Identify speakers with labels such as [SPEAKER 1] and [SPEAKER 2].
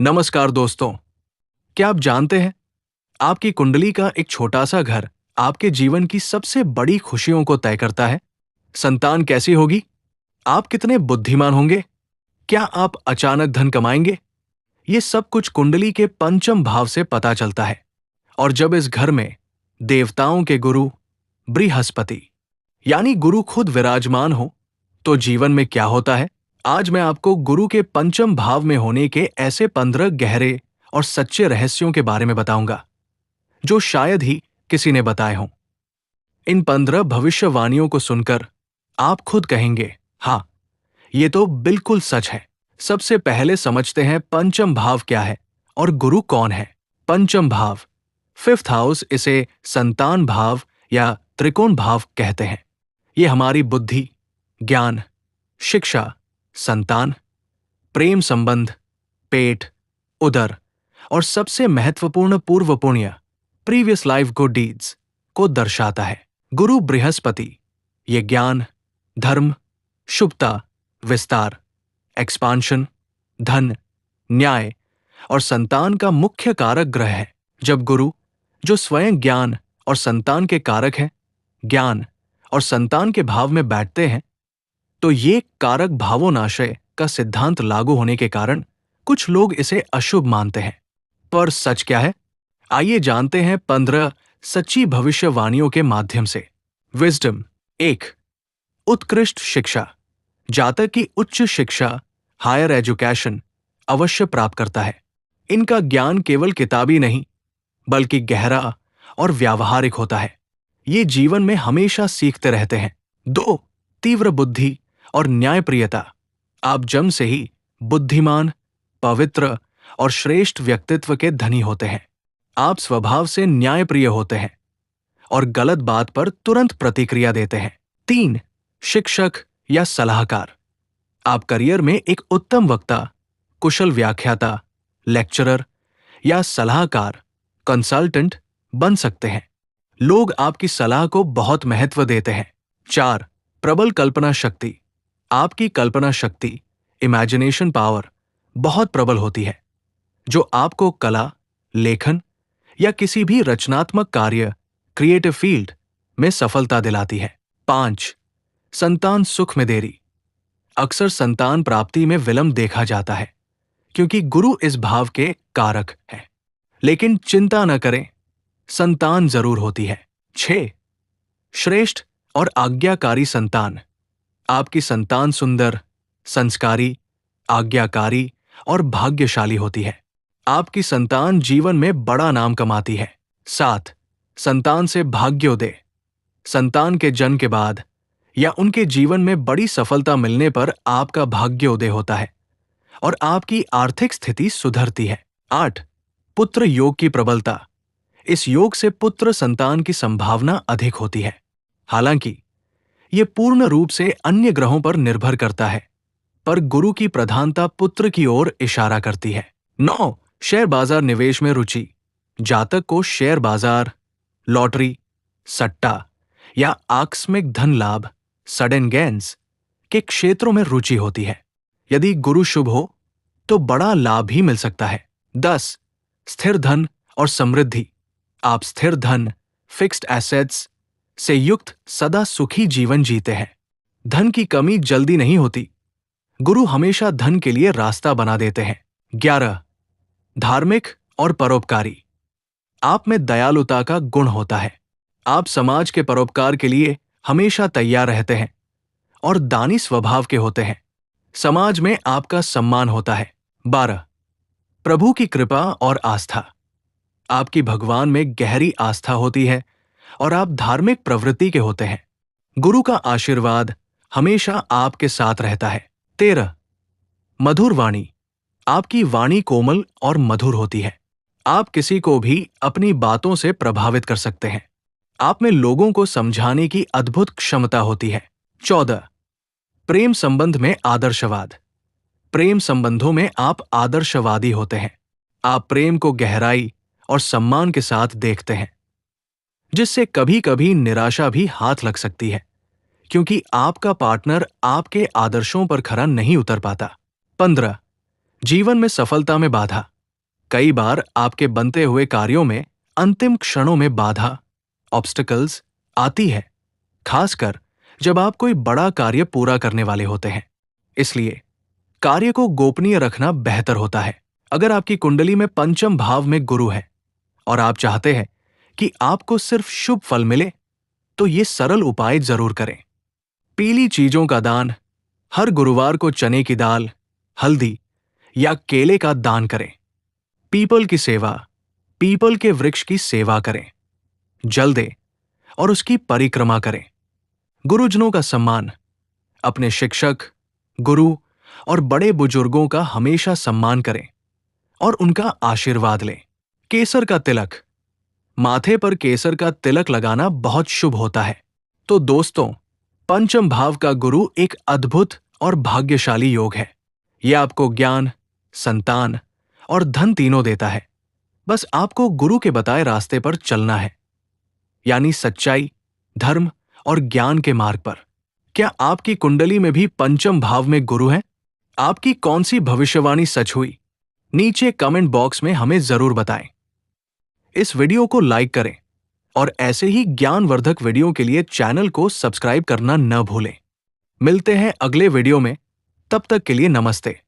[SPEAKER 1] नमस्कार दोस्तों। क्या आप जानते हैं आपकी कुंडली का एक छोटा सा घर आपके जीवन की सबसे बड़ी खुशियों को तय करता है। संतान कैसी होगी, आप कितने बुद्धिमान होंगे, क्या आप अचानक धन कमाएंगे, ये सब कुछ कुंडली के पंचम भाव से पता चलता है। और जब इस घर में देवताओं के गुरु बृहस्पति यानी गुरु खुद विराजमान हो तो जीवन में क्या होता है। आज मैं आपको गुरु के पंचम भाव में होने के ऐसे 15 गहरे और सच्चे रहस्यों के बारे में बताऊंगा जो शायद ही किसी ने बताए हों। इन 15 भविष्यवाणियों को सुनकर आप खुद कहेंगे, हाँ, ये तो बिल्कुल सच है। सबसे पहले समझते हैं पंचम भाव क्या है और गुरु कौन है। पंचम भाव, फिफ्थ हाउस, इसे संतान भाव या त्रिकोण भाव कहते हैं। ये हमारी बुद्धि, ज्ञान, शिक्षा, संतान, प्रेम संबंध, पेट, उदर और सबसे महत्वपूर्ण पूर्व पुण्य, प्रीवियस लाइफ गुड डीड्स को दर्शाता है। गुरु बृहस्पति ये ज्ञान, धर्म, शुभता, विस्तार, एक्सपांशन, धन, न्याय और संतान का मुख्य कारक ग्रह है। जब गुरु, जो स्वयं ज्ञान और संतान के कारक हैं, ज्ञान और संतान के भाव में बैठते हैं तो ये कारक भावोनाशय का सिद्धांत लागू होने के कारण कुछ लोग इसे अशुभ मानते हैं। पर सच क्या है, आइए जानते हैं 15 सच्ची भविष्यवाणियों के माध्यम से। विजडम 1, उत्कृष्ट शिक्षा। जातक की उच्च शिक्षा, हायर एजुकेशन अवश्य प्राप्त करता है। इनका ज्ञान केवल किताबी नहीं बल्कि गहरा और व्यावहारिक होता है। ये जीवन में हमेशा सीखते रहते हैं। 2, तीव्र बुद्धि और न्यायप्रियता। आप जन्म से ही बुद्धिमान, पवित्र और श्रेष्ठ व्यक्तित्व के धनी होते हैं। आप स्वभाव से न्यायप्रिय होते हैं और गलत बात पर तुरंत प्रतिक्रिया देते हैं। 3, शिक्षक या सलाहकार। आप करियर में एक उत्तम वक्ता, कुशल व्याख्याता, लेक्चरर या सलाहकार, कंसल्टेंट बन सकते हैं। लोग आपकी सलाह को बहुत महत्व देते हैं। 4, प्रबल कल्पना शक्ति। आपकी कल्पना शक्ति, इमेजिनेशन पावर बहुत प्रबल होती है जो आपको कला, लेखन या किसी भी रचनात्मक कार्य, क्रिएटिव फील्ड में सफलता दिलाती है। 5, संतान सुख में देरी। अक्सर संतान प्राप्ति में विलंब देखा जाता है क्योंकि गुरु इस भाव के कारक है, लेकिन चिंता न करें, संतान जरूर होती है। 6, श्रेष्ठ और आज्ञाकारी संतान। आपकी संतान सुंदर, संस्कारी, आज्ञाकारी और भाग्यशाली होती है। आपकी संतान जीवन में बड़ा नाम कमाती है। 7, संतान से भाग्योदय। संतान के जन्म के बाद या उनके जीवन में बड़ी सफलता मिलने पर आपका भाग्योदय होता है और आपकी आर्थिक स्थिति सुधरती है। 8, पुत्र योग की प्रबलता। इस योग से पुत्र संतान की संभावना अधिक होती है। हालांकि ये पूर्ण रूप से अन्य ग्रहों पर निर्भर करता है, पर गुरु की प्रधानता पुत्र की ओर इशारा करती है। 9, शेयर बाजार निवेश में रुचि। जातक को शेयर बाजार, लॉटरी, सट्टा या आकस्मिक धन लाभ, सडन गेन्स के क्षेत्रों में रुचि होती है। यदि गुरु शुभ हो तो बड़ा लाभ ही मिल सकता है। 10, स्थिर धन और समृद्धि। आप स्थिर धन, फिक्स्ड एसेट्स से युक्त सदा सुखी जीवन जीते हैं। धन की कमी जल्दी नहीं होती। गुरु हमेशा धन के लिए रास्ता बना देते हैं। 11, धार्मिक और परोपकारी। आप में दयालुता का गुण होता है। आप समाज के परोपकार के लिए हमेशा तैयार रहते हैं और दानी स्वभाव के होते हैं। समाज में आपका सम्मान होता है। 12, प्रभु की कृपा और आस्था। आपकी भगवान में गहरी आस्था होती है और आप धार्मिक प्रवृत्ति के होते हैं। गुरु का आशीर्वाद हमेशा आपके साथ रहता है। 13, मधुर वाणी। आपकी वाणी कोमल और मधुर होती है। आप किसी को भी अपनी बातों से प्रभावित कर सकते हैं। आप में लोगों को समझाने की अद्भुत क्षमता होती है। 14, प्रेम संबंध में आदर्शवाद। प्रेम संबंधों में आप आदर्शवादी होते हैं। आप प्रेम को गहराई और सम्मान के साथ देखते हैं, जिससे कभी कभी निराशा भी हाथ लग सकती है क्योंकि आपका पार्टनर आपके आदर्शों पर खरा नहीं उतर पाता। 15, जीवन में सफलता में बाधा। कई बार आपके बनते हुए कार्यों में अंतिम क्षणों में बाधा, ऑब्स्टिकल्स आती है, खासकर जब आप कोई बड़ा कार्य पूरा करने वाले होते हैं। इसलिए कार्य को गोपनीय रखना बेहतर होता है। अगर आपकी कुंडली में पंचम भाव में गुरु है और आप चाहते हैं कि आपको सिर्फ शुभ फल मिले, तो ये सरल उपाय जरूर करें। पीली चीजों का दान, हर गुरुवार को चने की दाल, हल्दी या केले का दान करें। पीपल की सेवा, पीपल के वृक्ष की सेवा करें। जल दें और उसकी परिक्रमा करें। गुरुजनों का सम्मान, अपने शिक्षक, गुरु और बड़े बुजुर्गों का हमेशा सम्मान करें और उनका आशीर्वाद लें। केसर का तिलक, माथे पर केसर का तिलक लगाना बहुत शुभ होता है। तो दोस्तों, पंचम भाव का गुरु एक अद्भुत और भाग्यशाली योग है। यह आपको ज्ञान, संतान और धन तीनों देता है। बस आपको गुरु के बताए रास्ते पर चलना है, यानी सच्चाई, धर्म और ज्ञान के मार्ग पर। क्या आपकी कुंडली में भी पंचम भाव में गुरु है? आपकी कौन सी भविष्यवाणी सच हुई? नीचे कमेंट बॉक्स में हमें जरूर बताएं। इस वीडियो को लाइक करें और ऐसे ही ज्ञानवर्धक वीडियो के लिए चैनल को सब्सक्राइब करना न भूलें। मिलते हैं अगले वीडियो में, तब तक के लिए नमस्ते।